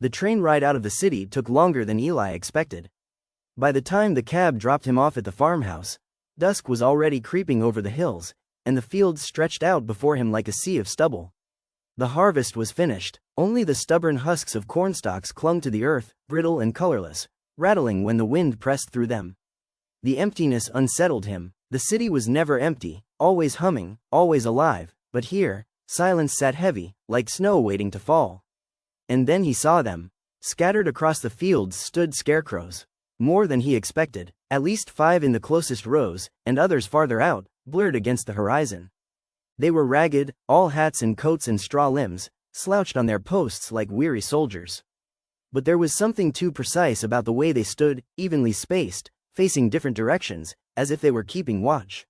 The train ride out of the city took longer than Eli expected. By the time the cab dropped him off at the farmhouse, dusk was already creeping over the hills, and the fields stretched out before him like a sea of stubble. The harvest was finished, only the stubborn husks of cornstalks clung to the earth, brittle and colorless, rattling when the wind pressed through them. The emptiness unsettled him. The city was never empty, always humming, always alive, but here, silence sat heavy, like snow waiting to fall. And then he saw them. Scattered across the fields stood scarecrows. More than he expected, at least 5 in the closest rows, and others farther out, blurred against the horizon. They were ragged, all hats and coats and straw limbs, slouched on their posts like weary soldiers. But there was something too precise about the way they stood, evenly spaced, facing different directions, as if they were keeping watch.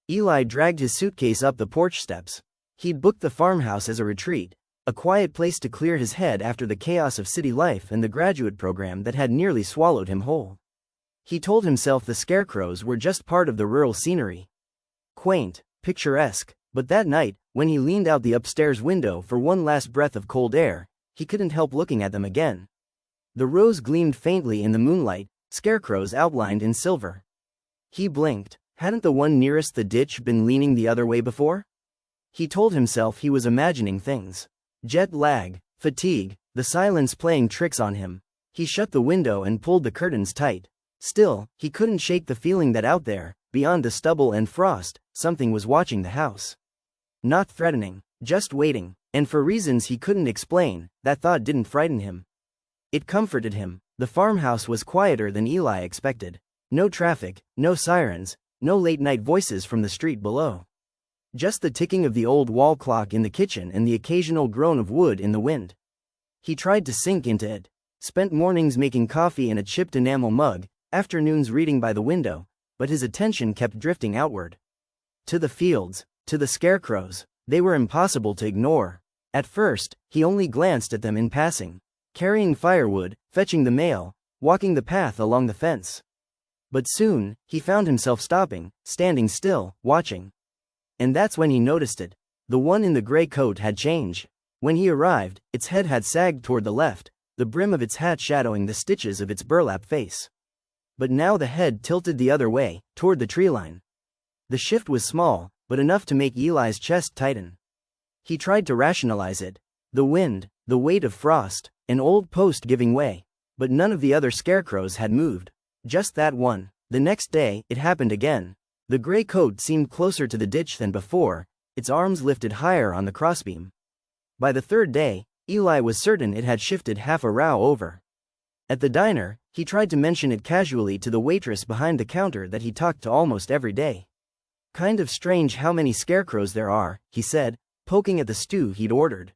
Eli dragged his suitcase up the porch steps. He'd booked the farmhouse as a retreat, a quiet place to clear his head after the chaos of city life and the graduate program that had nearly swallowed him whole. He told himself the scarecrows were just part of the rural scenery. Quaint, picturesque, but that night, when he leaned out the upstairs window for one last breath of cold air, he couldn't help looking at them again. The rows gleamed faintly in the moonlight, scarecrows outlined in silver. He blinked. Hadn't the one nearest the ditch been leaning the other way before? He told himself he was imagining things. Jet lag, fatigue, the silence playing tricks on him. He shut the window and pulled the curtains tight. Still, he couldn't shake the feeling that out there, beyond the stubble and frost, something was watching the house. Not threatening, just waiting, and for reasons he couldn't explain, that thought didn't frighten him. It comforted him. The farmhouse was quieter than Eli expected. No traffic, no sirens, no late-night voices from the street below. Just the ticking of the old wall clock in the kitchen and the occasional groan of wood in the wind. He tried to sink into it. Spent mornings making coffee in a chipped enamel mug, afternoons reading by the window, but his attention kept drifting outward. To the fields, to the scarecrows. They were impossible to ignore. At first, he only glanced at them in passing. Carrying firewood, fetching the mail, walking the path along the fence. But soon, he found himself stopping, standing still, watching. And that's when he noticed it. The one in the gray coat had changed. When he arrived, its head had sagged toward the left, the brim of its hat shadowing the stitches of its burlap face. But now the head tilted the other way, toward the treeline. The shift was small, but enough to make Eli's chest tighten. He tried to rationalize it. The wind, the weight of frost, an old post giving way. But none of the other scarecrows had moved. Just that one. The next day, it happened again. The gray coat seemed closer to the ditch than before, its arms lifted higher on the crossbeam. By the third day, Eli was certain it had shifted half a row over. At the diner, he tried to mention it casually to the waitress behind the counter that he talked to almost every day. "Kind of strange how many scarecrows there are," he said, poking at the stew he'd ordered.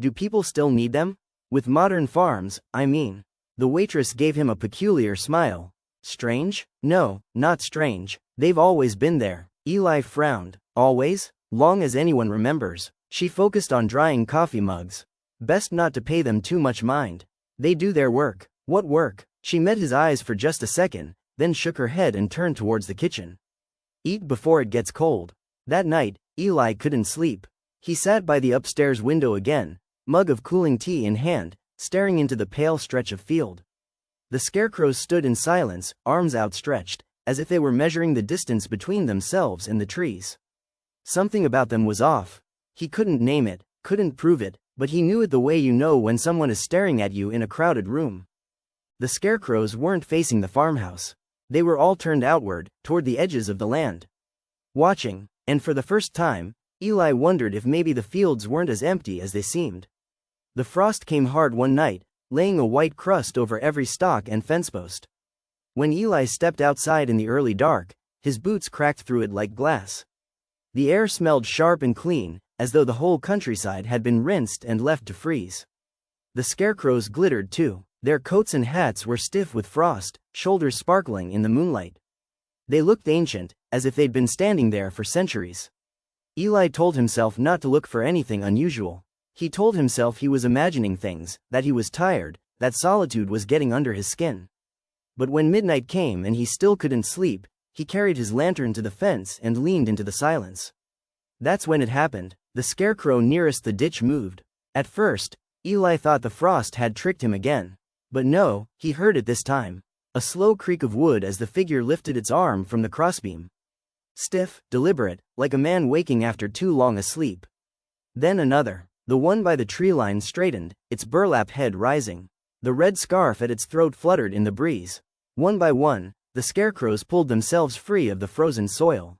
"Do people still need them? With modern farms, I mean." The waitress gave him a peculiar smile. "Strange? No, not strange. They've always been there." Eli frowned. "Always? Long as anyone remembers." She focused on drying coffee mugs. Best not to pay them too much mind. They do their work. What work? She met his eyes for just a second, then shook her head and turned towards the kitchen. "Eat before it gets cold." That night, Eli couldn't sleep. He sat by the upstairs window again, mug of cooling tea in hand, staring into the pale stretch of field. The scarecrows stood in silence, arms outstretched, as if they were measuring the distance between themselves and the trees. Something about them was off. He couldn't name it, couldn't prove it, but he knew it the way you know when someone is staring at you in a crowded room. The scarecrows weren't facing the farmhouse. They were all turned outward, toward the edges of the land. Watching, and for the first time, Eli wondered if maybe the fields weren't as empty as they seemed. The frost came hard one night, laying a white crust over every stalk and fence post. When Eli stepped outside in the early dark, his boots cracked through it like glass. The air smelled sharp and clean, as though the whole countryside had been rinsed and left to freeze. The scarecrows glittered too. Their coats and hats were stiff with frost, shoulders sparkling in the moonlight. They looked ancient, as if they'd been standing there for centuries. Eli told himself not to look for anything unusual. He told himself he was imagining things, that he was tired, that solitude was getting under his skin. But when midnight came and he still couldn't sleep, he carried his lantern to the fence and leaned into the silence. That's when it happened. The scarecrow nearest the ditch moved. At first, Eli thought the frost had tricked him again. But no, he heard it this time. A slow creak of wood as the figure lifted its arm from the crossbeam. Stiff, deliberate, like a man waking after too long a sleep. Then another. The one by the tree line straightened, its burlap head rising. The red scarf at its throat fluttered in the breeze. One by one, the scarecrows pulled themselves free of the frozen soil.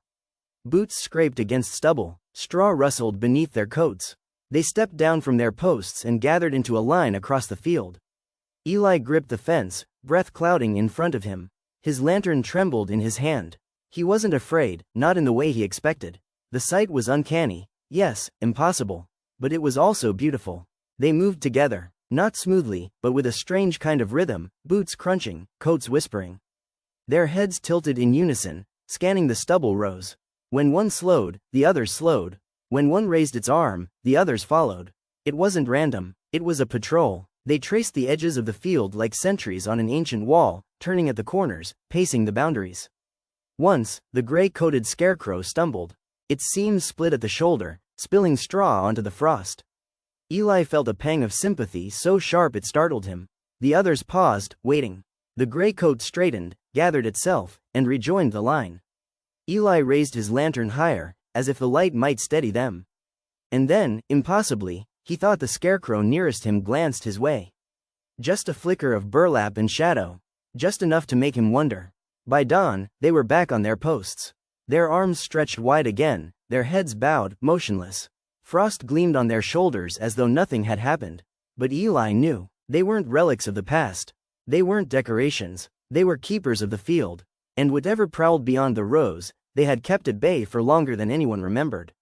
Boots scraped against stubble, straw rustled beneath their coats. They stepped down from their posts and gathered into a line across the field. Eli gripped the fence, breath clouding in front of him. His lantern trembled in his hand. He wasn't afraid, not in the way he expected. The sight was uncanny, yes, impossible. But it was also beautiful. They moved together, not smoothly, but with a strange kind of rhythm, boots crunching, coats whispering. Their heads tilted in unison, scanning the stubble rows. When one slowed, the others slowed. When one raised its arm, the others followed. It wasn't random, it was a patrol. They traced the edges of the field like sentries on an ancient wall, turning at the corners, pacing the boundaries. Once, the gray-coated scarecrow stumbled. Its seams split at the shoulder, spilling straw onto the frost. Eli felt a pang of sympathy so sharp it startled him. The others paused, waiting. The gray coat straightened, gathered itself, and rejoined the line. Eli raised his lantern higher, as if the light might steady them. And then, impossibly, he thought the scarecrow nearest him glanced his way. Just a flicker of burlap and shadow. Just enough to make him wonder. By dawn, they were back on their posts. Their arms stretched wide again, their heads bowed, motionless. Frost gleamed on their shoulders as though nothing had happened. But Eli knew, they weren't relics of the past. They weren't decorations, they were keepers of the field. And whatever prowled beyond the rows, they had kept at bay for longer than anyone remembered.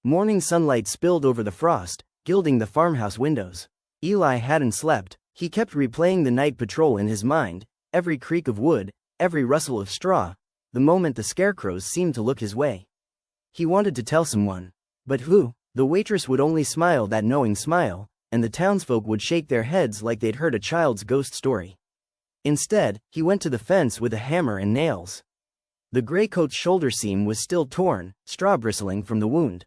Morning sunlight spilled over the frost, gilding the farmhouse windows. Eli hadn't slept. He kept replaying the night patrol in his mind, every creak of wood, every rustle of straw, the moment the scarecrows seemed to look his way. He wanted to tell someone. But who? The waitress would only smile that knowing smile, and the townsfolk would shake their heads like they'd heard a child's ghost story. Instead, he went to the fence with a hammer and nails. The gray coat's shoulder seam was still torn, straw bristling from the wound.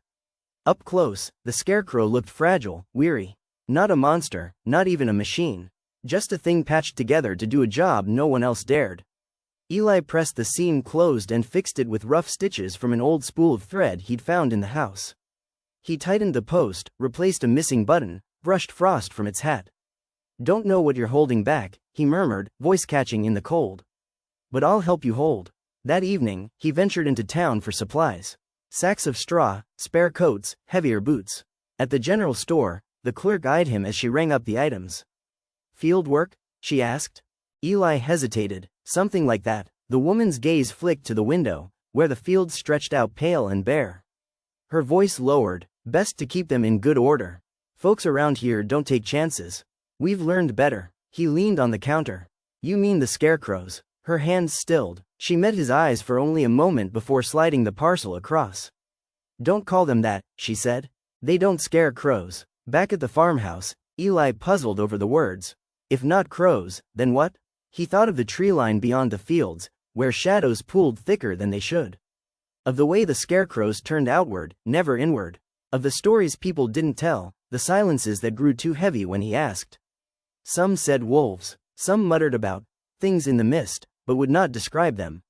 Up close, the scarecrow looked fragile, weary. Not a monster, not even a machine. Just a thing patched together to do a job no one else dared. Eli pressed the seam closed and fixed it with rough stitches from an old spool of thread he'd found in the house. He tightened the post, replaced a missing button, brushed frost from its hat. "Don't know what you're holding back," he murmured, voice catching in the cold. "But I'll help you hold." That evening, he ventured into town for supplies. Sacks of straw, spare coats, heavier boots. At the general store, the clerk eyed him as she rang up the items. "Field work?" she asked. Eli hesitated. Something like that. The woman's gaze flicked to the window, where the fields stretched out pale and bare. Her voice lowered. "Best to keep them in good order. Folks around here don't take chances. We've learned better." He leaned on the counter. "You mean the scarecrows?" Her hands stilled. She met his eyes for only a moment before sliding the parcel across. "Don't call them that," she said. "They don't scare crows." Back at the farmhouse, Eli puzzled over the words. If not crows, then what? He thought of the tree line beyond the fields, where shadows pooled thicker than they should. Of the way the scarecrows turned outward, never inward. Of the stories people didn't tell, the silences that grew too heavy when he asked. Some said wolves, some muttered about things in the mist, but would not describe them.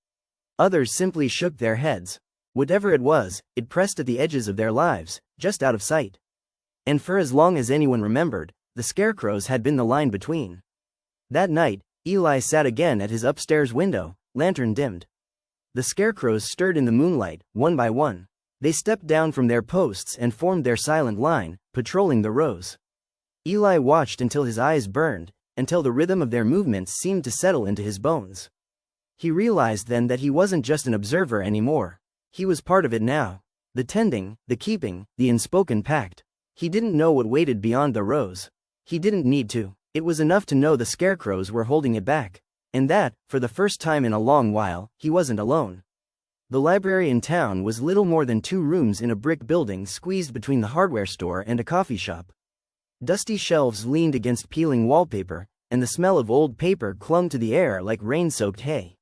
Others simply shook their heads. Whatever it was, it pressed at the edges of their lives, just out of sight. And for as long as anyone remembered, the scarecrows had been the line between. That night, Eli sat again at his upstairs window, lantern dimmed. The scarecrows stirred in the moonlight, one by one. They stepped down from their posts and formed their silent line, patrolling the rows. Eli watched until his eyes burned, until the rhythm of their movements seemed to settle into his bones. He realized then that he wasn't just an observer anymore. He was part of it now. The tending, the keeping, the unspoken pact. He didn't know what waited beyond the rows. He didn't need to. It was enough to know the scarecrows were holding it back. And that, for the first time in a long while, he wasn't alone. The library in town was little more than 2 rooms in a brick building squeezed between the hardware store and a coffee shop. Dusty shelves leaned against peeling wallpaper, and the smell of old paper clung to the air like rain-soaked hay.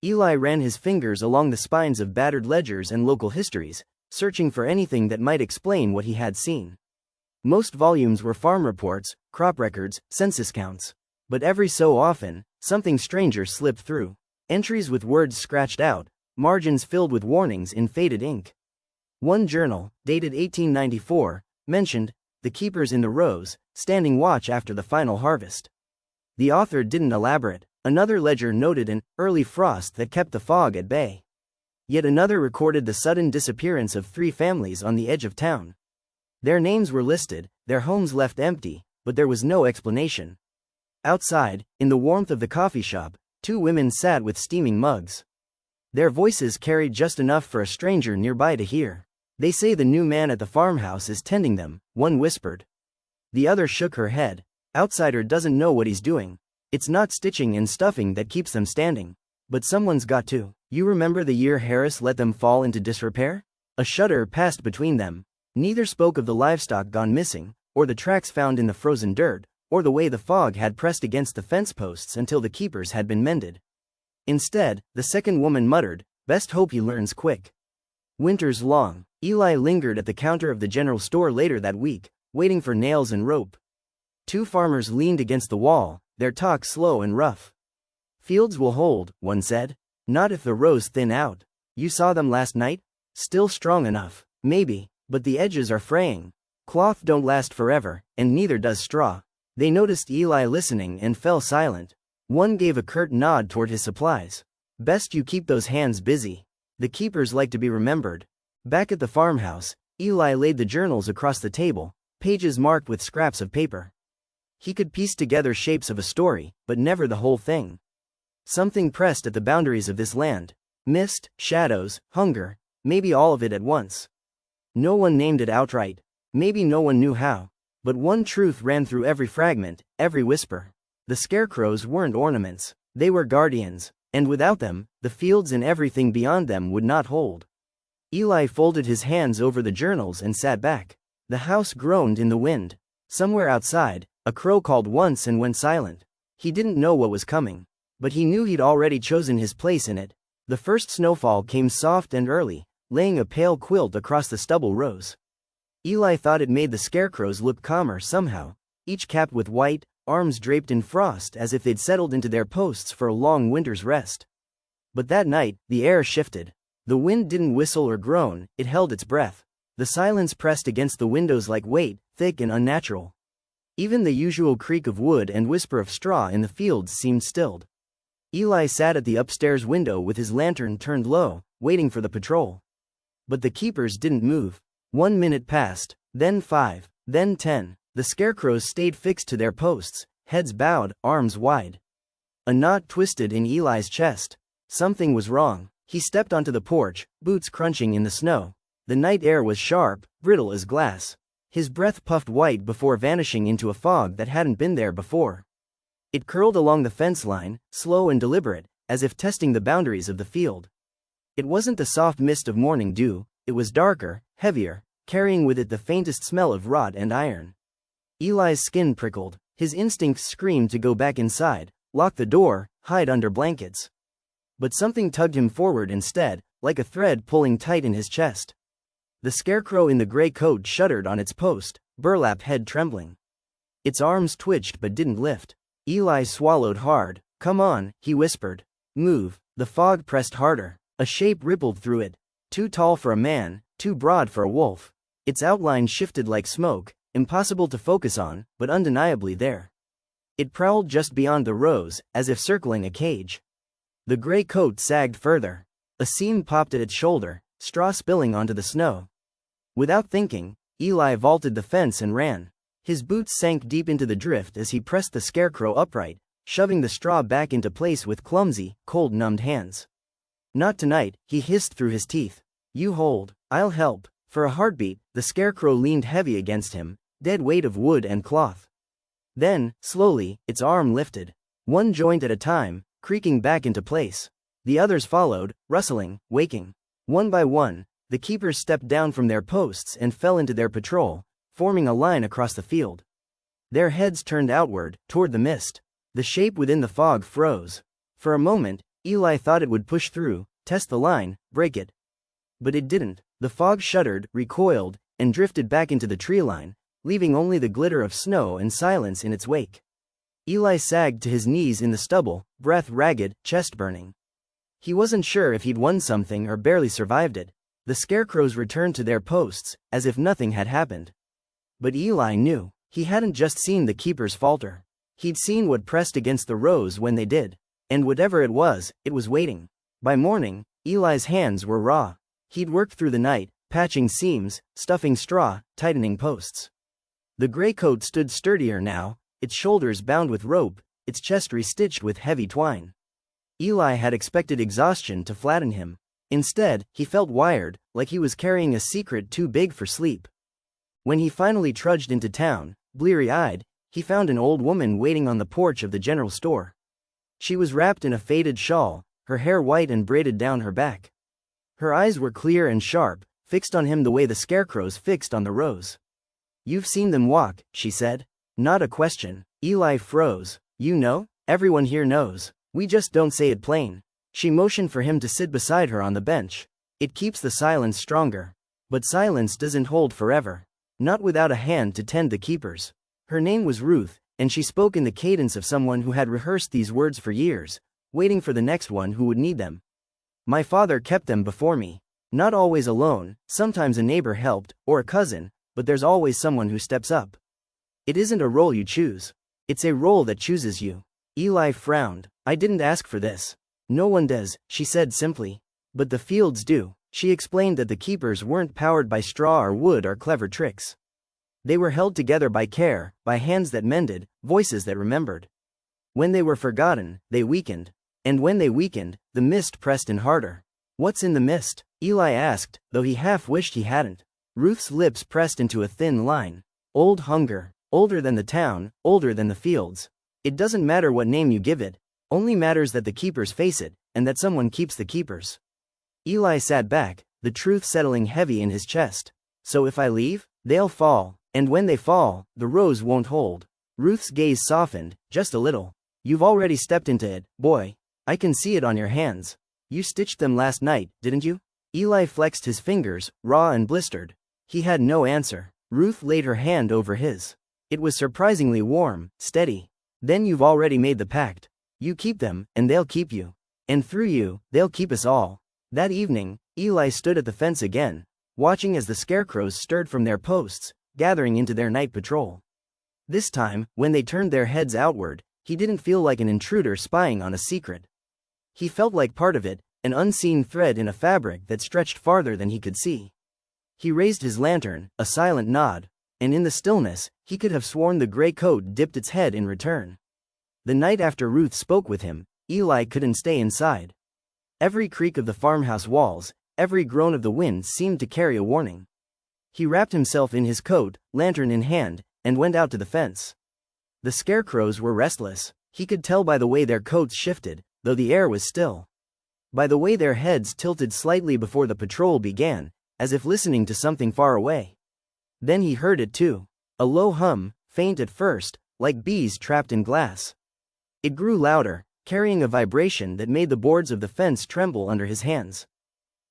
Eli ran his fingers along the spines of battered ledgers and local histories, searching for anything that might explain what he had seen. Most volumes were farm reports, crop records, census counts. But every so often, something stranger slipped through. Entries with words scratched out, margins filled with warnings in faded ink. One journal, dated 1894, mentioned the keepers in the rows, standing watch after the final harvest. The author didn't elaborate. Another ledger noted an early frost that kept the fog at bay. Yet another recorded the sudden disappearance of 3 families on the edge of town. Their names were listed, their homes left empty, but there was no explanation. Outside, in the warmth of the coffee shop, 2 women sat with steaming mugs. Their voices carried just enough for a stranger nearby to hear. "They say the new man at the farmhouse is tending them," one whispered. The other shook her head. "Outsider doesn't know what he's doing. It's not stitching and stuffing that keeps them standing. But someone's got to." "You remember the year Harris let them fall into disrepair?" A shudder passed between them. Neither spoke of the livestock gone missing, or the tracks found in the frozen dirt, or the way the fog had pressed against the fence posts until the keepers had been mended. Instead, the second woman muttered, "Best hope he learns quick." Winter's long. Eli lingered at the counter of the general store later that week, waiting for nails and rope. 2 farmers leaned against the wall, their talk slow and rough. "Fields will hold," one said. "Not if the rows thin out. You saw them last night? Still strong enough, maybe, but the edges are fraying. Cloth don't last forever, and neither does straw." They noticed Eli listening and fell silent. One gave a curt nod toward his supplies. "Best you keep those hands busy. The keepers like to be remembered." Back at the farmhouse, Eli laid the journals across the table, pages marked with scraps of paper. He could piece together shapes of a story, but never the whole thing. Something pressed at the boundaries of this land. Mist, shadows, hunger, maybe all of it at once. No one named it outright. Maybe no one knew how. But one truth ran through every fragment, every whisper. The scarecrows weren't ornaments. They were guardians, and without them, the fields and everything beyond them would not hold. Eli folded his hands over the journals and sat back. The house groaned in the wind. Somewhere outside, a crow called once and went silent. He didn't know what was coming, but he knew he'd already chosen his place in it. The first snowfall came soft and early, laying a pale quilt across the stubble rows. Eli thought it made the scarecrows look calmer somehow, each capped with white, arms draped in frost as if they'd settled into their posts for a long winter's rest. But that night, the air shifted. The wind didn't whistle or groan, it held its breath. The silence pressed against the windows like weight, thick and unnatural. Even the usual creak of wood and whisper of straw in the fields seemed stilled. Eli sat at the upstairs window with his lantern turned low, waiting for the patrol. But the keepers didn't move. 1 minute passed, then 5, then 10. The scarecrows stayed fixed to their posts, heads bowed, arms wide. A knot twisted in Eli's chest. Something was wrong. He stepped onto the porch, boots crunching in the snow. The night air was sharp, brittle as glass. His breath puffed white before vanishing into a fog that hadn't been there before. It curled along the fence line, slow and deliberate, as if testing the boundaries of the field. It wasn't the soft mist of morning dew, it was darker, heavier, carrying with it the faintest smell of rot and iron. Eli's skin prickled. His instincts screamed to go back inside, lock the door, hide under blankets. But something tugged him forward instead, like a thread pulling tight in his chest. The scarecrow in the gray coat shuddered on its post, burlap head trembling. Its arms twitched but didn't lift. Eli swallowed hard. "Come on," he whispered. "Move." The fog pressed harder. A shape rippled through it. Too tall for a man, too broad for a wolf. Its outline shifted like smoke, impossible to focus on, but undeniably there. It prowled just beyond the rows, as if circling a cage. The gray coat sagged further. A seam popped at its shoulder, straw spilling onto the snow. Without thinking, Eli vaulted the fence and ran. His boots sank deep into the drift as he pressed the scarecrow upright, shoving the straw back into place with clumsy, cold-numbed hands. "Not tonight," he hissed through his teeth. "You hold. I'll help." For a heartbeat, the scarecrow leaned heavy against him, dead weight of wood and cloth. Then, slowly, its arm lifted. One joint at a time, creaking back into place. The others followed, rustling, waking. One by one, the keepers stepped down from their posts and fell into their patrol, forming a line across the field. Their heads turned outward, toward the mist. The shape within the fog froze. For a moment, Eli thought it would push through, test the line, break it. But it didn't. The fog shuddered, recoiled, and drifted back into the tree line, leaving only the glitter of snow and silence in its wake. Eli sagged to his knees in the stubble, breath ragged, chest burning. He wasn't sure if he'd won something or barely survived it. The Scarecrows returned to their posts, as if nothing had happened. But Eli knew. He hadn't just seen the keepers falter. He'd seen what pressed against the rows when they did. And whatever it was waiting. By morning, Eli's hands were raw. He'd worked through the night, patching seams, stuffing straw, tightening posts. The gray coat stood sturdier now, its shoulders bound with rope, its chest restitched with heavy twine. Eli had expected exhaustion to flatten him. Instead, he felt wired, like he was carrying a secret too big for sleep. When he finally trudged into town, bleary-eyed, he found an old woman waiting on the porch of the general store. She was wrapped in a faded shawl, her hair white and braided down her back. Her eyes were clear and sharp, fixed on him the way the Scarecrows fixed on the rows. "You've seen them walk," she said. Not a question. Eli froze. "You know? Everyone here knows. We just don't say it plain." She motioned for him to sit beside her on the bench. "It keeps the silence stronger. But silence doesn't hold forever. Not without a hand to tend the keepers." Her name was Ruth, and she spoke in the cadence of someone who had rehearsed these words for years, waiting for the next one who would need them. "My father kept them before me. Not always alone, sometimes a neighbor helped, or a cousin, but there's always someone who steps up. It isn't a role you choose. It's a role that chooses you." Eli frowned. "I didn't ask for this." "No one does," she said simply. "But the fields do." She explained that the keepers weren't powered by straw or wood or clever tricks. They were held together by care, by hands that mended, voices that remembered. When they were forgotten, they weakened. And when they weakened, the mist pressed in harder. "What's in the mist?" Eli asked, though he half wished he hadn't. Ruth's lips pressed into a thin line. "Old hunger. Older than the town, older than the fields. It doesn't matter what name you give it. Only matters that the keepers face it, and that someone keeps the keepers." Eli sat back, the truth settling heavy in his chest. "So if I leave, they'll fall, and when they fall, the rows won't hold." Ruth's gaze softened, just a little. "You've already stepped into it, boy. I can see it on your hands. You stitched them last night, didn't you?" Eli flexed his fingers, raw and blistered. He had no answer. Ruth laid her hand over his. It was surprisingly warm, steady. "Then you've already made the pact. You keep them, and they'll keep you. And through you, they'll keep us all." That evening, Eli stood at the fence again, watching as the Scarecrows stirred from their posts, gathering into their night patrol. This time, when they turned their heads outward, he didn't feel like an intruder spying on a secret. He felt like part of it, an unseen thread in a fabric that stretched farther than he could see. He raised his lantern, a silent nod, and in the stillness, he could have sworn the gray coat dipped its head in return. The night after Ruth spoke with him, Eli couldn't stay inside. Every creak of the farmhouse walls, every groan of the wind seemed to carry a warning. He wrapped himself in his coat, lantern in hand, and went out to the fence. The Scarecrows were restless. He could tell by the way their coats shifted, though the air was still. By the way their heads tilted slightly before the patrol began, as if listening to something far away. Then he heard it too. A low hum, faint at first, like bees trapped in glass. It grew louder, carrying a vibration that made the boards of the fence tremble under his hands.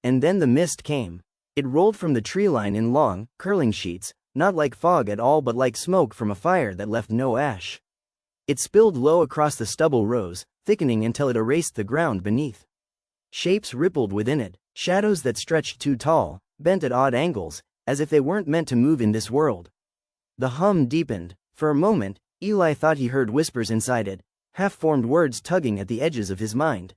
And then the mist came. It rolled from the tree line in long, curling sheets, not like fog at all but like smoke from a fire that left no ash. It spilled low across the stubble rows, thickening until it erased the ground beneath. Shapes rippled within it, shadows that stretched too tall, bent at odd angles, as if they weren't meant to move in this world. The hum deepened. For a moment, Eli thought he heard whispers inside it, half-formed words tugging at the edges of his mind.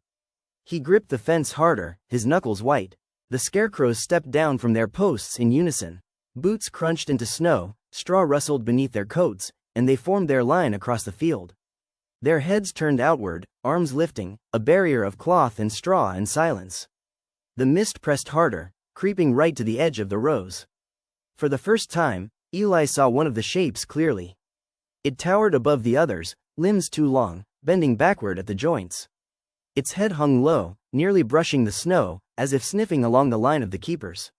He gripped the fence harder, his knuckles white. The Scarecrows stepped down from their posts in unison. Boots crunched into snow, straw rustled beneath their coats, and they formed their line across the field. Their heads turned outward, arms lifting, a barrier of cloth and straw and silence. The mist pressed harder, creeping right to the edge of the rows. For the first time, Eli saw one of the shapes clearly. It towered above the others, limbs too long, bending backward at the joints. Its head hung low, nearly brushing the snow, as if sniffing along the line of the keepers.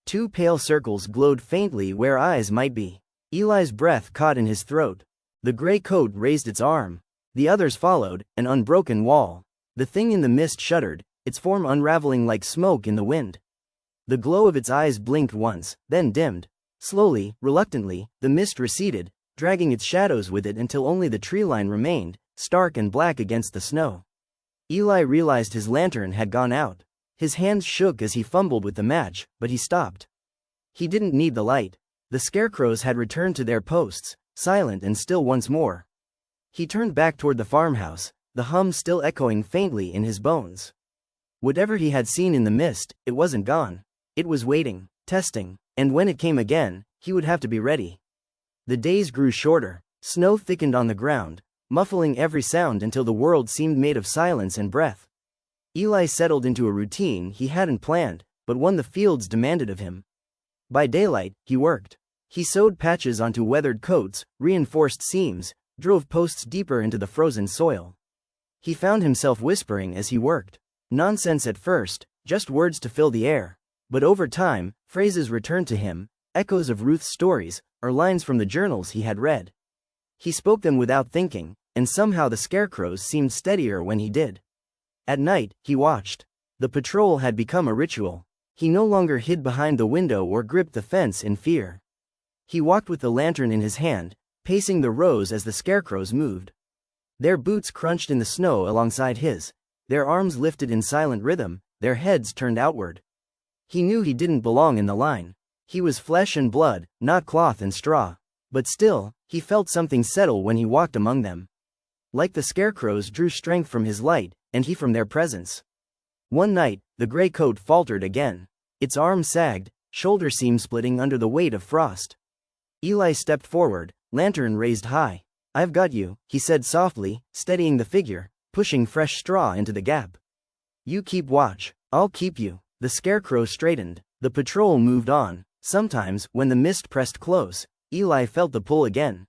Two pale circles glowed faintly where eyes might be. Eli's breath caught in his throat. The gray coat raised its arm. The others followed, an unbroken wall. The thing in the mist shuddered, its form unraveling like smoke in the wind. The glow of its eyes blinked once, then dimmed. Slowly, reluctantly, the mist receded, dragging its shadows with it until only the tree line remained, stark and black against the snow. Eli realized his lantern had gone out. His hands shook as he fumbled with the match, but he stopped. He didn't need the light. The Scarecrows had returned to their posts, silent and still once more. He turned back toward the farmhouse, the hum still echoing faintly in his bones. Whatever he had seen in the mist, it wasn't gone. It was waiting, testing, and when it came again, he would have to be ready. The days grew shorter. Snow thickened on the ground, muffling every sound until the world seemed made of silence and breath. Eli settled into a routine he hadn't planned, but one the fields demanded of him. By daylight, he worked. He sewed patches onto weathered coats, reinforced seams, drove posts deeper into the frozen soil. He found himself whispering as he worked. Nonsense at first, just words to fill the air. But over time, phrases returned to him, echoes of Ruth's stories, or lines from the journals he had read. He spoke them without thinking, and somehow the Scarecrows seemed steadier when he did. At night, he watched. The patrol had become a ritual. He no longer hid behind the window or gripped the fence in fear. He walked with the lantern in his hand, pacing the rows as the Scarecrows moved. Their boots crunched in the snow alongside his, their arms lifted in silent rhythm, their heads turned outward. He knew he didn't belong in the line. He was flesh and blood, not cloth and straw. But still, he felt something settle when he walked among them. Like the Scarecrows drew strength from his light, and he from their presence. One night, the gray coat faltered again. Its arms sagged, shoulder seam splitting under the weight of frost. Eli stepped forward, lantern raised high. "I've got you," he said softly, steadying the figure, pushing fresh straw into the gap. "You keep watch, I'll keep you." The Scarecrow straightened. The patrol moved on. Sometimes, when the mist pressed close, Eli felt the pull again.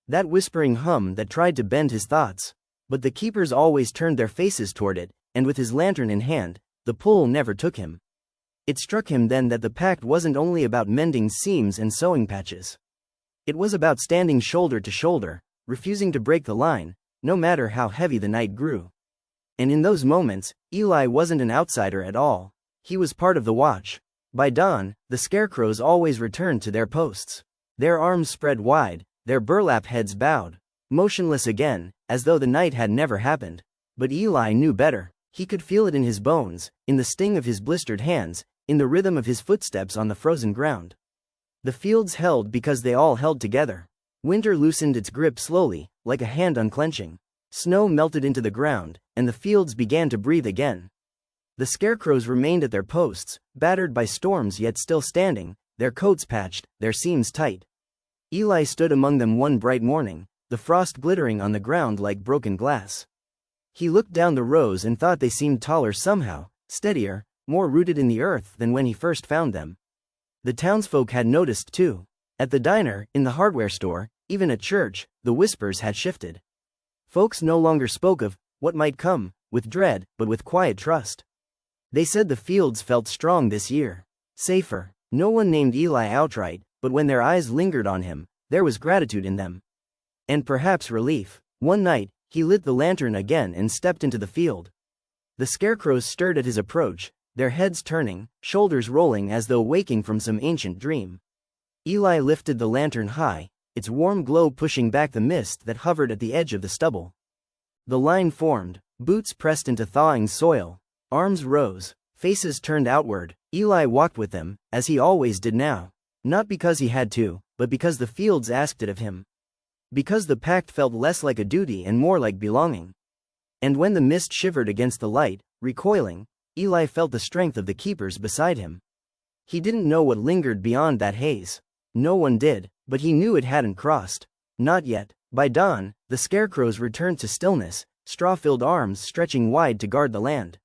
That whispering hum that tried to bend his thoughts. But the keepers always turned their faces toward it, and with his lantern in hand, the pull never took him. It struck him then that the pact wasn't only about mending seams and sewing patches. It was about standing shoulder to shoulder, refusing to break the line, no matter how heavy the night grew. And in those moments, Eli wasn't an outsider at all. He was part of the watch. By dawn, the Scarecrows always returned to their posts. Their arms spread wide, their burlap heads bowed, motionless again, as though the night had never happened. But Eli knew better. He could feel it in his bones, in the sting of his blistered hands, in the rhythm of his footsteps on the frozen ground. The fields held because they all held together. Winter loosened its grip slowly, like a hand unclenching. Snow melted into the ground, and the fields began to breathe again. The Scarecrows remained at their posts, battered by storms yet still standing, their coats patched, their seams tight. Eli stood among them one bright morning, the frost glittering on the ground like broken glass. He looked down the rows and thought they seemed taller somehow, steadier, more rooted in the earth than when he first found them. The townsfolk had noticed too. At the diner, in the hardware store, even at church, the whispers had shifted. Folks no longer spoke of what might come with dread, but with quiet trust. They said the fields felt strong this year. Safer. No one named Eli outright, but when their eyes lingered on him, there was gratitude in them. And perhaps relief. One night, he lit the lantern again and stepped into the field. The Scarecrows stirred at his approach, their heads turning, shoulders rolling as though waking from some ancient dream. Eli lifted the lantern high, its warm glow pushing back the mist that hovered at the edge of the stubble. The line formed, boots pressed into thawing soil. Arms rose, faces turned outward. Eli walked with them, as he always did now. Not because he had to, but because the fields asked it of him. Because the pact felt less like a duty and more like belonging. And when the mist shivered against the light, recoiling, Eli felt the strength of the keepers beside him. He didn't know what lingered beyond that haze. No one did, but he knew it hadn't crossed. Not yet. By dawn, the Scarecrows returned to stillness, straw-filled arms stretching wide to guard the land.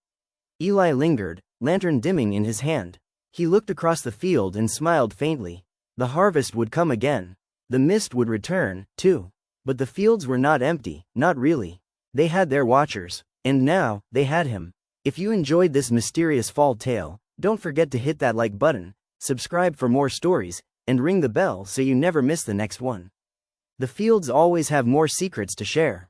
Eli lingered, lantern dimming in his hand. He looked across the field and smiled faintly. The harvest would come again. The mist would return, too. But the fields were not empty, not really. They had their watchers. And now, they had him. If you enjoyed this mysterious fall tale, don't forget to hit that like button, subscribe for more stories, and ring the bell so you never miss the next one. The fields always have more secrets to share.